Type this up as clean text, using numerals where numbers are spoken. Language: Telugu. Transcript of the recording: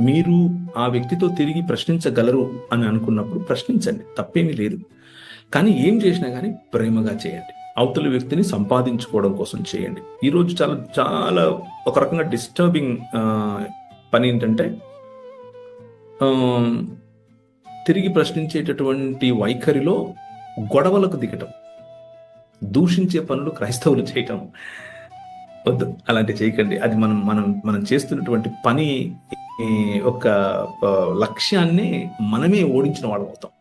మీరు ఆ వ్యక్తితో తిరిగి ప్రశ్నించగలరు అని అనుకున్నప్పుడు ప్రశ్నించండి, తప్పేమీ లేదు. కానీ ఏం చేసినా కానీ ప్రేమగా చేయండి. అవతలి వ్యక్తిని సంపాదించుకోవడం కోసం చేయండి. ఈరోజు చాలా చాలా ఒక రకంగా డిస్టర్బింగ్ పని ఏంటంటే, ఆ, తిరిగి ప్రశ్నించేటటువంటి వైఖరిలో గొడవలకు దిగటం, దూషించే పనులు క్రైస్తవులు చేయటం వద్దు. అలాంటి చేయకండి. అది మనం మనం మనం చేస్తున్నటువంటి పని ఒక లక్ష్యాన్ని మనమే ఓడించిన వాళ్ళం అవుతాం.